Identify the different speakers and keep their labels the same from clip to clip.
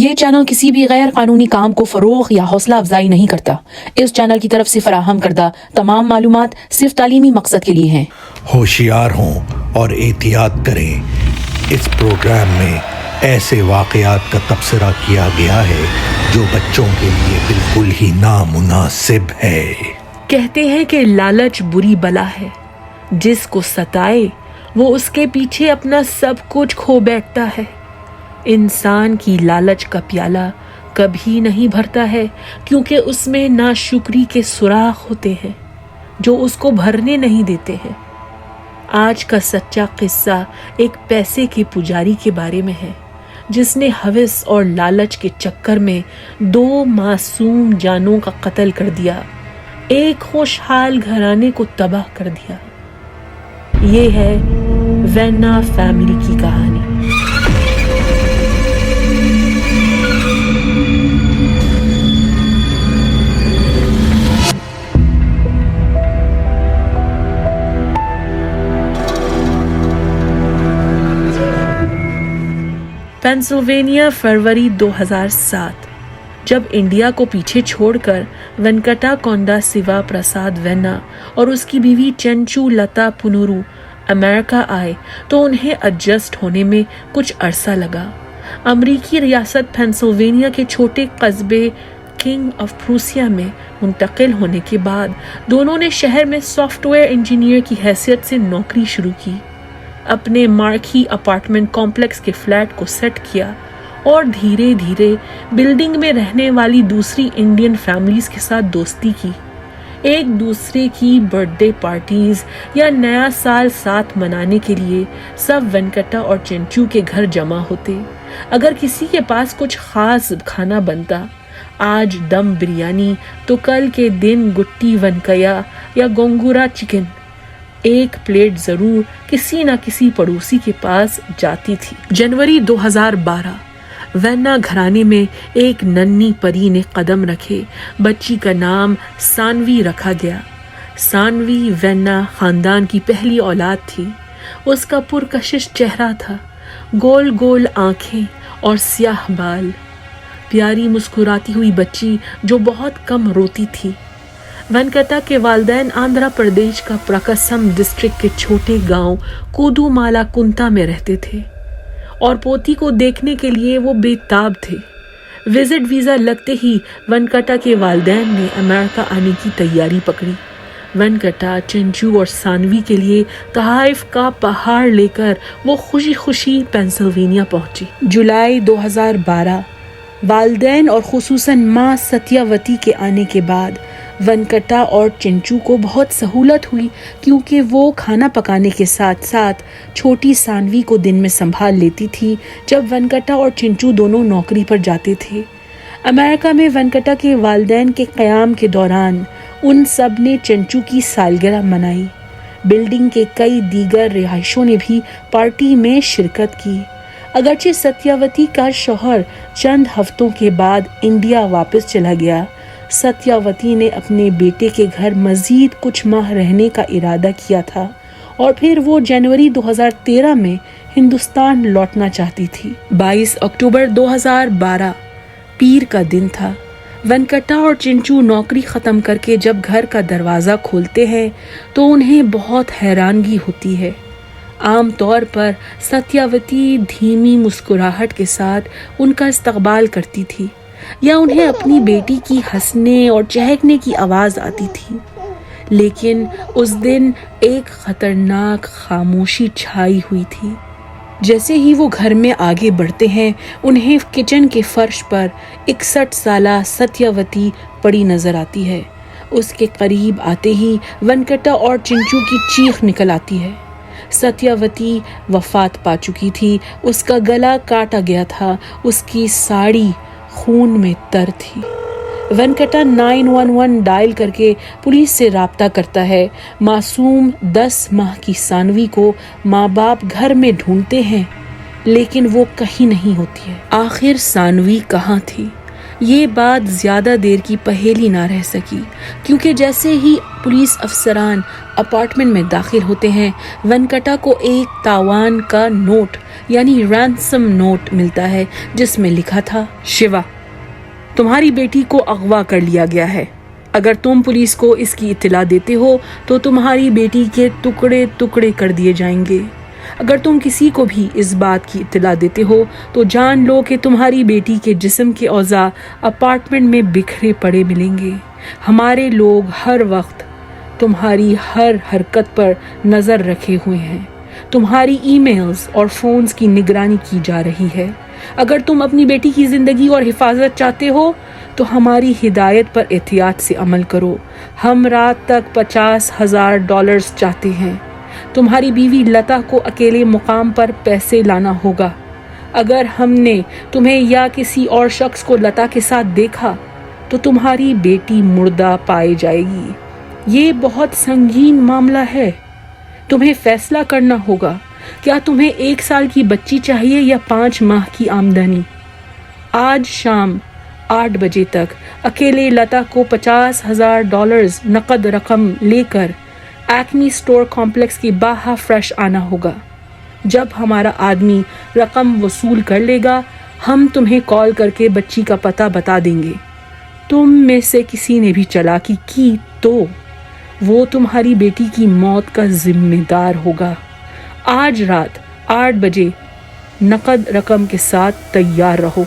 Speaker 1: یہ چینل کسی بھی غیر قانونی کام کو فروغ یا حوصلہ افزائی نہیں کرتا۔ اس چینل کی طرف سے فراہم کردہ تمام معلومات صرف تعلیمی مقصد کے لیے ہیں۔
Speaker 2: ہوشیار ہوں اور احتیاط کریں۔ اس پروگرام میں ایسے واقعات کا تبصرہ کیا گیا ہے جو بچوں کے لیے بالکل ہی نامناسب ہے۔
Speaker 3: کہتے ہیں کہ لالچ بری بلا ہے، جس کو ستائے وہ اس کے پیچھے اپنا سب کچھ کھو بیٹھتا ہے۔ انسان کی لالچ کا پیالہ کبھی نہیں بھرتا ہے، کیونکہ اس میں ناشکری کے سوراخ ہوتے ہیں جو اس کو بھرنے نہیں دیتے ہیں۔ آج کا سچا قصہ ایک پیسے کے پجاری کے بارے میں ہے، جس نے ہوس اور لالچ کے چکر میں 2 معصوم جانوں کا قتل کر دیا، ایک خوشحال گھرانے کو تباہ کر دیا۔ یہ ہے وینا فیملی کی کہانی۔ پینسلوینیا، فروری 2007۔ جب انڈیا کو پیچھے چھوڑ کر وینکٹا کونڈا سیوا پرساد وینا اور اس کی بیوی چنچو لتا پنورو امریکہ آئے تو انہیں ایڈجسٹ ہونے میں کچھ عرصہ لگا۔ امریکی ریاست پینسلوینیا کے چھوٹے قصبے کنگ آف پروسیا میں منتقل ہونے کے بعد دونوں نے شہر میں سافٹ ویئر انجینئر کی حیثیت سے نوکری شروع کی۔ اپنے مارکی اپارٹمنٹ کمپلیکس کے فلیٹ کو سیٹ کیا اور دھیرے دھیرے بلڈنگ میں رہنے والی دوسری انڈین فیملیز کے ساتھ دوستی کی۔ ایک دوسرے کی برتھ ڈے پارٹیز یا نیا سال ساتھ منانے کے لیے سب وینکٹا اور چنچو کے گھر جمع ہوتے۔ اگر کسی کے پاس کچھ خاص کھانا بنتا، آج دم بریانی تو کل کے دن گٹی ونکیا یا گونگورا چکن، ایک پلیٹ ضرور کسی نہ کسی پڑوسی کے پاس جاتی تھی۔ جنوری 2012، وینا گھرانے میں ایک ننھی پری نے قدم رکھے۔ بچی کا نام سانوی رکھا گیا۔ سانوی وینا خاندان کی پہلی اولاد تھی۔ اس کا پرکشش چہرہ تھا، گول گول آنکھیں اور سیاہ بال، پیاری مسکراتی ہوئی بچی جو بہت کم روتی تھی۔ وینکٹا کے والدین آندھرا پردیش کا پراکسم ڈسٹرکٹ کے چھوٹے گاؤں کودو مالا کنتا میں رہتے تھے اور پوتی کو دیکھنے کے لیے وہ بے تاب تھے۔ وزٹ ویزا لگتے ہی وینکٹا کے والدین نے امریکہ آنے کی تیاری پکڑی۔ وینکٹا، چنچو اور سانوی کے لیے تحائف کا پہاڑ لے کر وہ خوشی خوشی پینسلوینیا پہنچی۔ جولائی 2012، والدین اور خصوصاً ماں ستیاوتی کے آنے کے بعد وینکٹا اور چنچو کو بہت سہولت ہوئی، کیونکہ وہ کھانا پکانے کے ساتھ ساتھ چھوٹی سانوی کو دن میں سنبھال لیتی تھی جب وینکٹا اور چنچو دونوں نوکری پر جاتے تھے۔ امریکہ میں وینکٹا کے والدین کے قیام کے دوران ان سب نے چنچو کی سالگرہ منائی۔ بلڈنگ کے کئی دیگر رہائشوں نے بھی پارٹی میں شرکت کی۔ اگرچہ ستیاوتی کا شوہر چند ہفتوں کے بعد انڈیا واپس چلا گیا، ستیاوتی نے اپنے بیٹے کے گھر مزید کچھ ماہ رہنے کا ارادہ کیا تھا اور پھر وہ جنوری 2013 میں ہندوستان لوٹنا چاہتی تھی۔ 22 اکتوبر 2012 پیر کا دن تھا۔ وینکٹا اور چنچو نوکری ختم کر کے جب گھر کا دروازہ کھولتے ہیں تو انہیں بہت حیرانگی ہوتی ہے۔ عام طور پر ستیاوتی دھیمی مسکراہٹ کے ساتھ ان کا استقبال کرتی تھی یا انہیں اپنی بیٹی کی ہنسنے اور چہکنے کی آواز آتی تھی، لیکن اس دن ایک خطرناک خاموشی چھائی ہوئی تھی۔ جیسے ہی وہ گھر میں آگے بڑھتے ہیں، انہیں کچن کے فرش پر 61 سالہ ستیاوتی پڑی نظر آتی ہے۔ اس کے قریب آتے ہی وینکٹا اور چنچو کی چیخ نکل آتی ہے۔ ستیاوتی وفات پا چکی تھی، اس کا گلا کاٹا گیا تھا، اس کی ساڑی خون میں تر تھی۔ وینکٹا 911 ڈائل کر کے پولیس سے رابطہ کرتا ہے۔ معصوم 10 ماہ کی سانوی کو ماں باپ گھر میں ڈھونڈتے ہیں، لیکن وہ کہیں نہیں ہوتی ہے۔ آخر سانوی کہاں تھی؟ یہ بات زیادہ دیر کی پہیلی نہ رہ سکی، کیونکہ جیسے ہی پولیس افسران اپارٹمنٹ میں داخل ہوتے ہیں، وینکٹا کو ایک تاوان کا نوٹ यानी रैंसम नोट मिलता है जिसमें लिखा था, शिवा, तुम्हारी बेटी को अगवा कर लिया गया है। अगर तुम पुलिस को इसकी इत्तला देते हो तो तुम्हारी बेटी के टुकड़े टुकड़े कर दिए जाएंगे। अगर तुम किसी को भी इस बात की इत्तला देते हो तो जान लो कि तुम्हारी बेटी के जिस्म के औज़ा अपार्टमेंट में बिखरे पड़े मिलेंगे। हमारे लोग हर वक्त तुम्हारी हर हरकत पर नज़र रखे हुए हैं। तुम्हारी ईमेल्स और फ़ोन्स की निगरानी की जा रही है। अगर तुम अपनी बेटी की ज़िंदगी और हिफाजत चाहते हो तो हमारी हिदायत पर एहतियात से अमल करो। हम रात तक $50,000 चाहते हैं। तुम्हारी बीवी लता को अकेले मुकाम पर पैसे लाना होगा। अगर हमने तुम्हें या किसी और शख्स को लता के साथ देखा तो तुम्हारी बेटी मुर्दा पाई जाएगी। ये बहुत संगीन मामला है। तुम्हें फैसला करना होगा, क्या तुम्हें 1 साल की बच्ची चाहिए या 5 माह की आमदनी। आज शाम 8 बजे तक अकेले लता को $50,000 नकद रकम लेकर एक्मी स्टोर कॉम्प्लेक्स के बाहर फ्रेश आना होगा। जब हमारा आदमी रकम वसूल कर लेगा हम तुम्हें कॉल करके बच्ची का पता बता देंगे। तुम में से किसी ने भी चालाकी की तो वो तुम्हारी बेटी की मौत का जिम्मेदार होगा। आज रात 8 बजे नकद रकम के साथ तैयार रहो।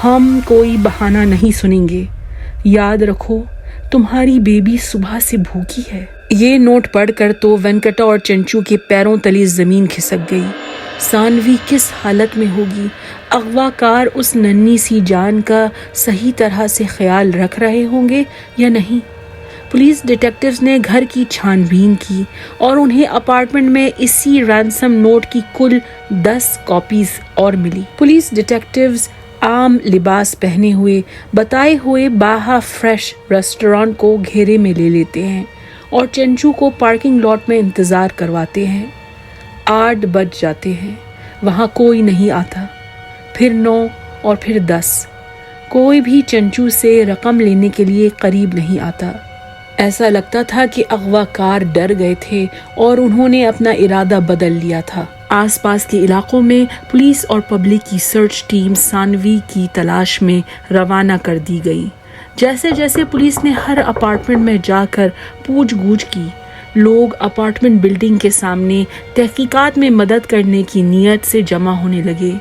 Speaker 3: हम कोई बहाना नहीं सुनेंगे। याद रखो, तुम्हारी बेबी सुबह से भूखी है। ये नोट पढ़कर तो वेंकटा और चंचू के पैरों तले जमीन खिसक गई। सानवी किस हालत में होगी? अगवाकार उस नन्ही सी जान का सही तरह से ख्याल रख रहे होंगे या नहीं? पुलिस डिटेक्टिव्स ने घर की छानबीन की और उन्हें अपार्टमेंट में इसी रैंसम नोट की कुल 10 कॉपीज और मिली। पुलिस डिटेक्टिव्स आम लिबास पहने हुए बताए हुए बाहा फ्रेश रेस्टोरेंट को घेरे में ले लेते हैं और चंचू को पार्किंग लॉट में इंतज़ार करवाते हैं। 8 बज जाते हैं, वहाँ कोई नहीं आता। फिर 9 और फिर 10। कोई भी चंचू से रकम लेने के लिए करीब नहीं आता। ऐसा लगता था कि अगवाकार डर गए थे और उन्होंने अपना इरादा बदल लिया था। आसपास के इलाकों में पुलिस और पब्लिक की सर्च टीम सानवी की तलाश में रवाना कर दी गई। जैसे जैसे पुलिस ने हर अपार्टमेंट में जाकर पूछ-गूछ की, लोग अपार्टमेंट बिल्डिंग के सामने तहकीकात में मदद करने की नीयत से जमा होने लगे।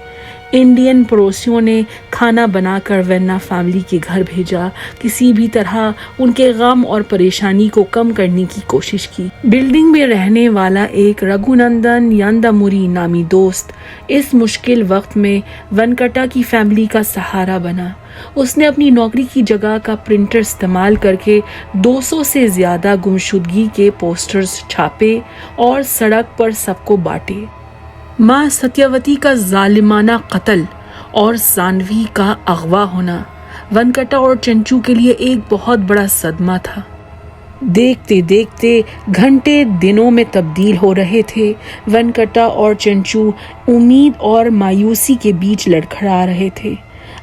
Speaker 3: इंडियन पड़ोसियों ने खाना बनाकर वेन्ना फैमिली के घर भेजा, किसी भी तरह उनके गम और परेशानी को कम करने की कोशिश की। बिल्डिंग में रहने वाला एक रघुनंदन यंदामुरी नामी दोस्त इस मुश्किल वक्त में वेंकटा की फैमिली का सहारा बना। उसने अपनी नौकरी की जगह का प्रिंटर इस्तेमाल करके 200 से ज़्यादा गुमशुदगी के पोस्टर्स छापे और सड़क पर सबको बांटे। माँ सत्यवती का जालिमाना कत्ल और सानवी का अगवा होना वेंकटा और चंचू के लिए एक बहुत बड़ा सदमा था। देखते देखते घंटे दिनों में तब्दील हो रहे थे। वेंकटा और चंचू उम्मीद और मायूसी के बीच लड़खड़ा रहे थे।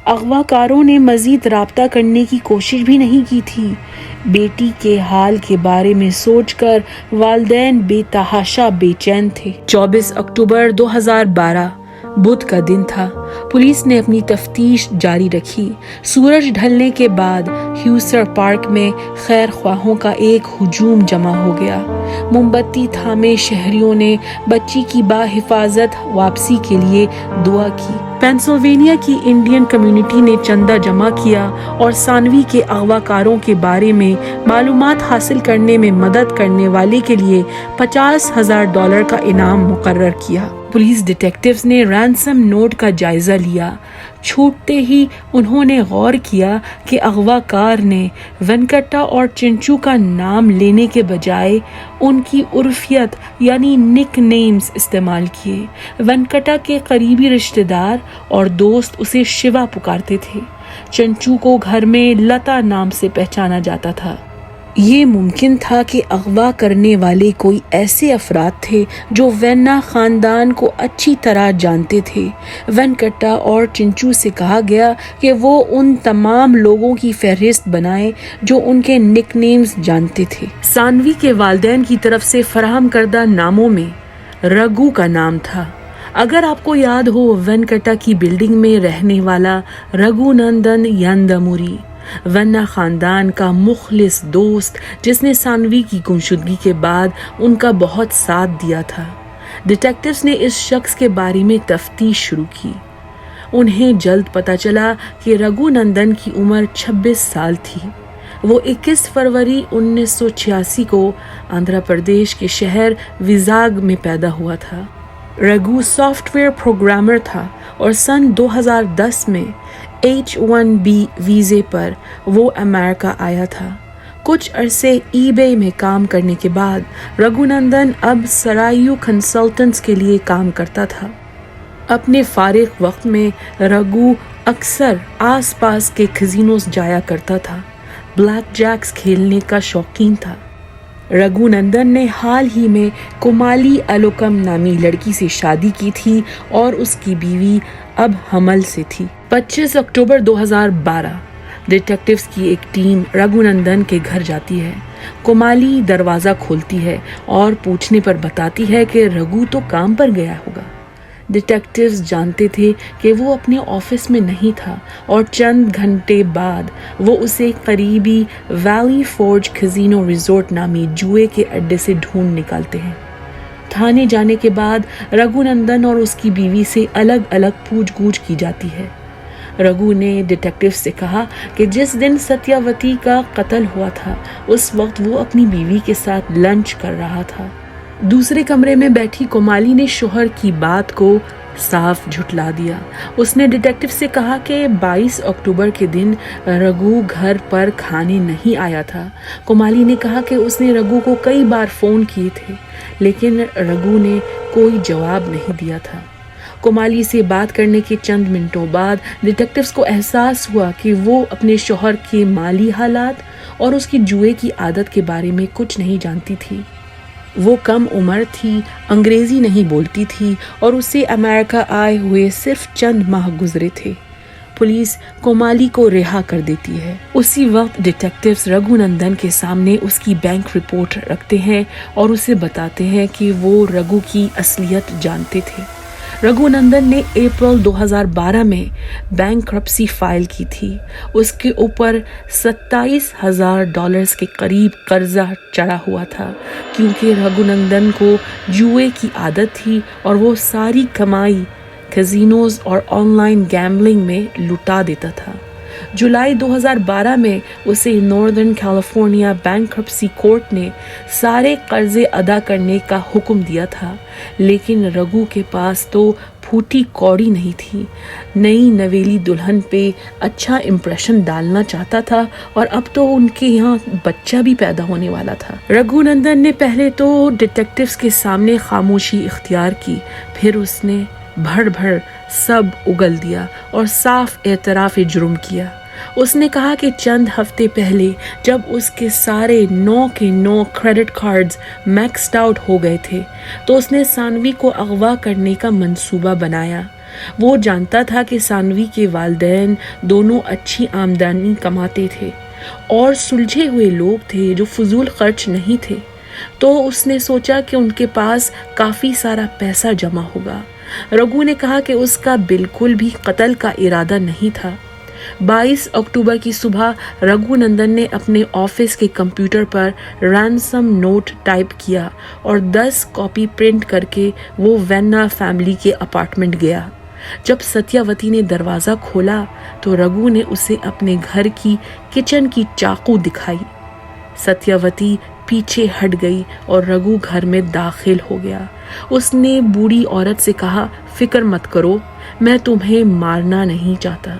Speaker 3: अगवाकारों ने मजीद राब्ता करने की कोशिश भी नहीं की थी। बेटी के हाल के बारे में सोचकर वालिदैन बेतहाशा बेचैन थे। 24 अक्टूबर 2012 बुध का दिन था। पुलिस ने अपनी तफ्तीश जारी रखी। सूरज ढलने के बाद ह्यूसर पार्क में खैर ख्वाहों का एक हुजूम जमा हो गया। मोमबत्ती थामे शहरियों ने बच्ची की बाहिफाजत वापसी के लिए दुआ की। पेंसिल्वेनिया की इंडियन कम्युनिटी ने चंदा जमा किया और सानवी के अगवाकारों के बारे में मालूमात हासिल करने में मदद करने वाले के लिए $50,000 का इनाम मुकर्रर किया। पुलिस डिटेक्टिव्स ने रैंसम नोट का जायजा लिया। छूटते ही उन्होंने गौर किया कि अगवाकार ने वेंकटा और चिंचू का नाम लेने के बजाय उनकी उर्फियत यानी निक नेम्स इस्तेमाल किए। वेंकटा के करीबी रिश्तेदार और दोस्त उसे शिवा पुकारते थे। चिंचू को घर में लता नाम से पहचाना जाता था। ये मुमकिन था कि अगवा करने वाले कोई ऐसे अफराद थे जो वेन्ना खानदान को अच्छी तरह जानते थे। वेंकटा और चिंचू से कहा गया कि वो उन तमाम लोगों की फहरिस्त बनाएं जो उनके निकनेम्स जानते थे। सानवी के वालिदैन की तरफ से फराहम करदा नामों में रघु का नाम था। अगर आपको याद हो वेंकटा की बिल्डिंग में रहने वाला रघुनंदन यंदमुरी, वन्ना खानदान का मुखलिस दोस्त जिसने सानवी की गुमशुदगी के बाद उनका बहुत साथ दिया था। डिटेक्टिव्स ने इस शख्स के बारे में तफ्तीश शुरू की। उन्हें जल्द पता चला कि रघुनंदन की उम्र 26 साल थी। वो 21 फरवरी 1986 को आंध्र प्रदेश के शहर विजाग में पैदा हुआ था। रघु सॉफ्टवेयर प्रोग्रामर था और सन 2010 में H-1B वीज़े पर वो अमेरिका आया था। कुछ अरसे eBay में काम करने के बाद रघुनंदन अब सरायू कंसल्टेंट्स के लिए काम करता था। अपने फारिग वक्त में रघु अक्सर आसपास के कैसीनोस जाया करता था। ब्लैक जैक्स खेलने का शौकीन था। रघुनंदन ने हाल ही में कुमाली अलोकम नामी लड़की से शादी की थी और उसकी बीवी अब हमल से थी। 25 अक्टूबर 2012 डिटेक्टिव्स की एक टीम रघुनंदन के घर जाती है। कुमाली दरवाज़ा खोलती है और पूछने पर बताती है कि रघु तो काम पर गया होगा। डिटेक्टिव्स जानते थे कि वो अपने ऑफिस में नहीं था और चंद घंटे बाद वो उसे करीबी वैली फोर्ज कैसीनो रिजोर्ट नामी जुए के अड्डे से ढूंढ निकालते हैं। थाने जाने के बाद रघुनंदन और उसकी बीवी से अलग अलग पूछगूछ की जाती है। रघु ने डिटेक्टिव से कहा कि जिस दिन सत्यावती का कत्ल हुआ था उस वक्त वो अपनी बीवी के साथ लंच कर रहा था। दूसरे कमरे में बैठी कोमाली ने शोहर की बात को साफ झुठला दिया। उसने डिटेक्टिव से कहा कि 22 अक्टूबर के दिन रघु घर पर खाने नहीं आया था। कोमाली ने कहा कि उसने रघु को कई बार फ़ोन किए थे लेकिन रघु ने कोई जवाब नहीं दिया था। कोमाली से बात करने के चंद मिनटों बाद डिटेक्टिव्स को एहसास हुआ कि वो अपने शोहर के माली हालात और उसकी जुए की आदत के बारे में कुछ नहीं जानती थी। वो कम उम्र थी, अंग्रेजी नहीं बोलती थी और उसे अमेरिका आए हुए सिर्फ चंद माह गुजरे थे। पुलिस कोमाली को रिहा कर देती है। उसी वक्त डिटेक्टिव्स रघुनंदन के सामने उसकी बैंक रिपोर्ट रखते हैं और उसे बताते हैं कि वो रघु की असलियत जानते थे। रघुनंदन ने अप्रैल 2012 में बैंक्रप्सी फाइल की थी। उसके ऊपर $27,000 के करीब कर्जा चढ़ा हुआ था क्योंकि रघुनंदन को जुए की आदत थी और वो सारी कमाई कैसीनोज और ऑनलाइन गैम्बलिंग में लुटा देता था। जुलाई 2012 में उसे नॉर्दर्न कैलिफोर्निया बैंक्रप्सी कोर्ट ने सारे कर्जे अदा करने का हुक्म दिया था, लेकिन रघु के पास तो फूटी कौड़ी नहीं थी। नई नवेली दुल्हन पे अच्छा इम्प्रेशन डालना चाहता था और अब तो उनके यहाँ बच्चा भी पैदा होने वाला था। रघुनंदन ने पहले तो डिटेक्टिव्स के सामने खामोशी इख्तियार की, फिर उसने भड़ सब उगल दिया और साफ एतराफ़ जुर्म किया। उसने कहा कि चंद हफ्ते पहले जब उसके सारे 9 के 9 क्रेडिट कार्ड्स मैक्स्ड आउट हो गए थे तो उसने सानवी को अगवा करने का मंसूबा बनाया। वो जानता था कि सानवी के वालिदैन दोनों अच्छी आमदनी कमाते थे और सुलझे हुए लोग थे जो फजूल खर्च नहीं थे, तो उसने सोचा कि उनके पास काफ़ी सारा पैसा जमा होगा। रघु ने कहा कि उसका बिल्कुल भी कत्ल का इरादा नहीं था। 22 अक्टूबर की सुबह रघुनंदन ने अपने ऑफिस के कंप्यूटर पर रैंसम नोट टाइप किया और 10 कॉपी प्रिंट करके वो वेन्ना फैमिली के अपार्टमेंट गया। जब सत्यावती ने दरवाज़ा खोला तो रघु ने उसे अपने घर की किचन की चाकू दिखाई। सत्यावती पीछे हट गई और रघु घर में दाखिल हो गया। उसने बूढ़ी औरत से कहा, फिक्र मत करो, मैं तुम्हें मारना नहीं चाहता।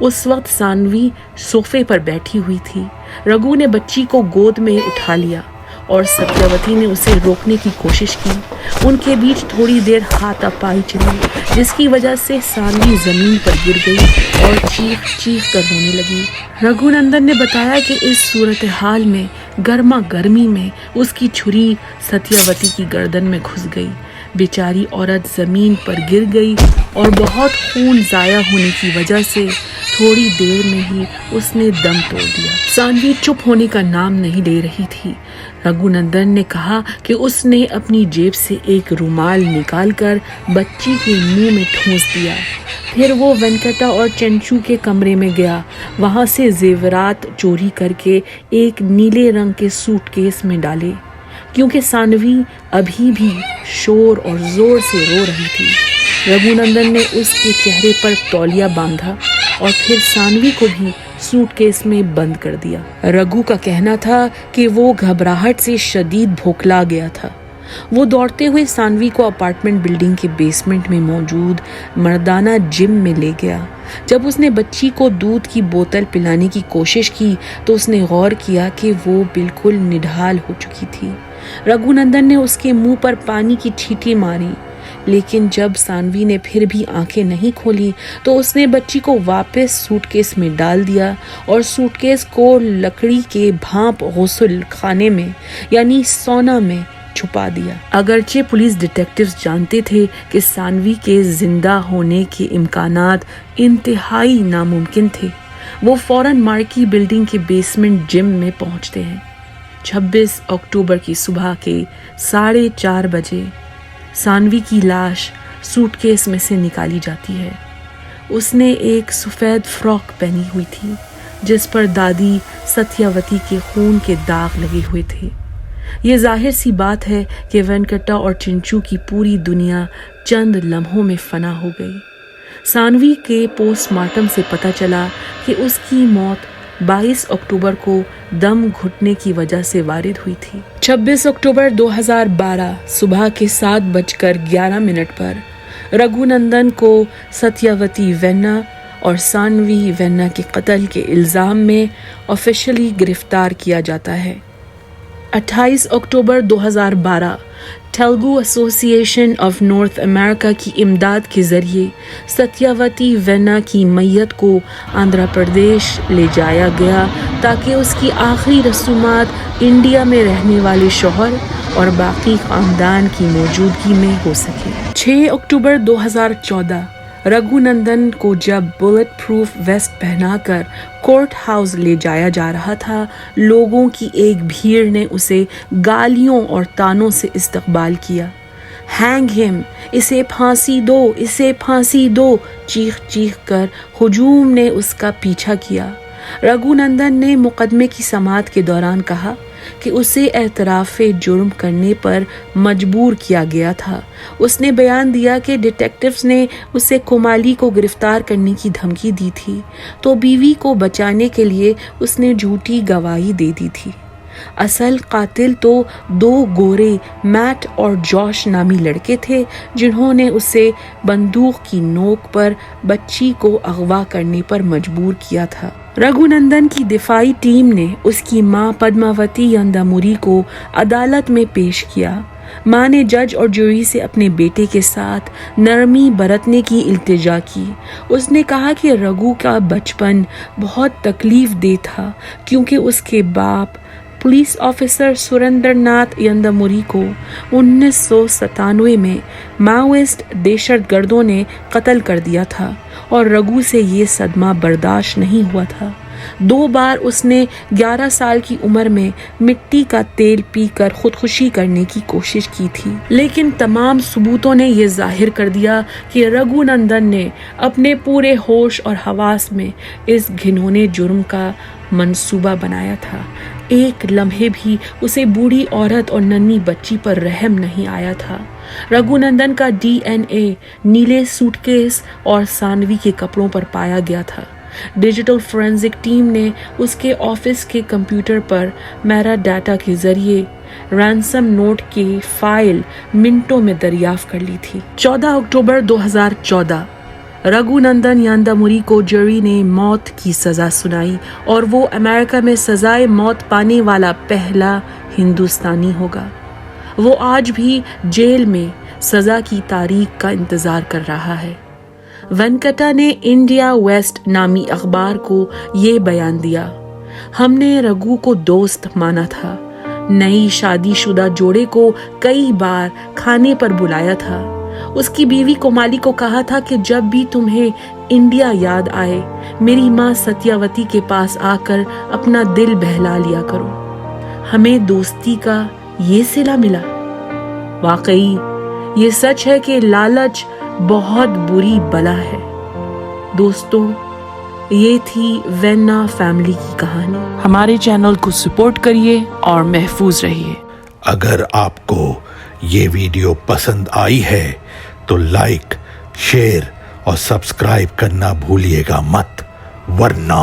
Speaker 3: उस वक्त सानवी सोफे पर बैठी हुई थी। रघु ने बच्ची को गोद में उठा लिया और सत्यावती ने उसे रोकने की कोशिश की। उनके बीच थोड़ी देर हाथापाई चली, जिसकी वजह से सानवी जमीन पर गिर गई और चीख कर रोने लगी। रघुनंदन ने बताया कि इस सूरत हाल में गर्मा गर्मी में उसकी छुरी सत्यावती की गर्दन में घुस गई। बेचारी औरत जमीन पर गिर गई और बहुत खून ज़ाया होने की वजह से تھوڑی دیر میں ہی اس نے دم توڑ دیا۔ سانوی چپ ہونے کا نام نہیں لے رہی تھی۔ رگھو نندن نے کہا کہ اس نے اپنی جیب سے ایک رومال نکال کر بچی کے منہ میں ٹھونس دیا۔ پھر وہ وینکٹا اور چنچو کے کمرے میں گیا، وہاں سے زیورات چوری کر کے ایک نیلے رنگ کے سوٹ کیس میں ڈالے، کیونکہ سانوی ابھی بھی شور اور زور سے رو رہی تھی۔ رگھو نندن نے اس کے چہرے پر تولیہ باندھا اور پھر سانوی کو بھی سوٹ کیس میں بند کر دیا۔ رگھو کا کہنا تھا کہ وہ گھبراہٹ سے شدید بھوکلا گیا تھا۔ وہ دوڑتے ہوئے سانوی کو اپارٹمنٹ بلڈنگ کے بیسمنٹ میں موجود مردانہ جم میں لے گیا۔ جب اس نے بچی کو دودھ کی بوتل پلانے کی کوشش کی تو اس نے غور کیا کہ وہ بالکل نڈھال ہو چکی تھی۔ رگھو نندن نے اس کے منہ پر پانی کی چھینٹیں ماری، لیکن جب سانوی نے پھر بھی آنکھیں نہیں کھولی تو اس نے بچی کو واپس سوٹ کیس میں ڈال دیا اور سوٹ کیس کو لکڑی کے بھانپ غسل خانے میں یعنی سونا میں چھپا دیا۔ اگرچہ پولیس ڈیٹیکٹیوز جانتے تھے کہ سانوی کے زندہ ہونے کے امکانات انتہائی ناممکن تھے، وہ فوراً مارکی بلڈنگ کے بیسمنٹ جم میں پہنچتے ہیں۔ 26 اکتوبر کی صبح کے 4:30 بجے سانوی کی لاش سوٹ کیس میں سے نکالی جاتی ہے۔ اس نے ایک سفید فراک پہنی ہوئی تھی جس پر دادی ستیاوتی کے خون کے داغ لگے ہوئے تھے۔ یہ ظاہر سی بات ہے کہ وینکٹا اور چنچو کی پوری دنیا چند لمحوں میں فنا ہو گئی۔ سانوی کے پوسٹ مارٹم سے پتہ چلا کہ اس کی موت 22 اکتوبر کو دم گھٹنے کی وجہ سے وارد ہوئی تھی۔ 26 اکتوبر 2012 صبح کے 7:11 پر رگھو نندن کو ستیاوتی وینا اور سانوی وینا کے قتل کے الزام میں آفیشلی گرفتار کیا جاتا ہے۔ 28 اکتوبر 2012 تیلگو ایسوسی ایشن آف نارتھ امریکہ کی امداد کے ذریعے ستیاوتی وینا کی میت کو آندھرا پردیش لے جایا گیا تاکہ اس کی آخری رسومات انڈیا میں رہنے والے شوہر اور باقی خاندان کی موجودگی میں ہو سکے۔ 6 اکتوبر 2014 رگھو نندن کو جب بلٹ پروف ویسٹ پہنا کر کورٹ ہاؤس لے جایا جا رہا تھا، لوگوں کی ایک بھیڑ نے اسے گالیوں اور تانوں سے استقبال کیا۔ ہینگ ہم، اسے پھانسی دو، اسے پھانسی دو، چیخ چیخ کر ہجوم نے اس کا پیچھا کیا۔ رگھو نندن نے مقدمے کی سماعت کے دوران کہا کہ اسے اعتراف جرم کرنے پر مجبور کیا گیا تھا۔ اس نے بیان دیا کہ ڈیٹیکٹیوز نے اسے کومالی کو گرفتار کرنے کی دھمکی دی تھی تو بیوی کو بچانے کے لیے اس نے جھوٹی گواہی دے دی تھی۔ اصل قاتل تو 2 گورے میٹ اور جوش نامی لڑکے تھے جنہوں نے اسے بندوق کی نوک پر بچی کو اغوا کرنے پر مجبور کیا تھا۔ رگھو نندن کی دفاعی ٹیم نے اس کی ماں پدماوتی ینداموری کو عدالت میں پیش کیا۔ ماں نے جج اور جوری سے اپنے بیٹے کے ساتھ نرمی برتنے کی التجا کی۔ اس نے کہا کہ رگھو کا بچپن بہت تکلیف دہ تھا کیونکہ اس کے باپ پولیس آفیسر سریندر ناتھ ینداموری کو 1997 میں ماؤسٹ دہشت گردوں نے قتل کر دیا تھا اور رگھو سے یہ صدمہ برداشت نہیں ہوا تھا۔ 2 بار اس نے 11 سال کی عمر میں مٹی کا تیل پی کر خودکشی کرنے کی کوشش کی تھی، لیکن تمام ثبوتوں نے یہ ظاہر کر دیا کہ رگھو نندن نے اپنے پورے ہوش اور حواس میں اس گھنونے جرم کا منصوبہ بنایا تھا۔ ایک لمحے بھی اسے بوڑھی عورت اور ننھی بچی پر رحم نہیں آیا تھا۔ رگھو نندن کا DNA نیلے سوٹ کیس اور سانوی کے کپڑوں پر پایا گیا تھا۔ ڈیجیٹل فورینزک ٹیم نے اس کے آفس کے کمپیوٹر پر میرا ڈاٹا کے ذریعے رینسم نوٹ کی فائل منٹوں میں دریافت کر لی تھی۔ 14 اکتوبر 2014 رگھو نندن ینداموری کو جوری نے موت کی سزا سنائی اور وہ امریکہ میں سزائے موت پانے والا پہلا ہندوستانی ہوگا۔ وہ آج بھی جیل میں سزا کی تاریخ کا انتظار کر رہا ہے۔ وینکٹا نے انڈیا ویسٹ نامی اخبار کو یہ بیان دیا: ہم نے رگھو کو دوست مانا تھا، نئی شادی شدہ جوڑے کو کئی بار کھانے پر بلایا تھا، उसकी बीवी कोमाली को कहा था कि जब भी तुम्हें इंडिया याद आए मेरी माँ सत्यावती के पास आकर अपना दिल बहला लिया करो। हमें दोस्ती का ये सिला मिला। वाकई ये सच है कि लालच बहुत बुरी बला है। दोस्तों, ये थी वेन्ना फैमिली की कहानी।
Speaker 1: हमारे चैनल को सपोर्ट करिए और महफूज रहिए।
Speaker 2: अगर आपको ये वीडियो पसंद आई है तो लाइक, शेयर और सब्सक्राइब करना भूलिएगा मत, वरना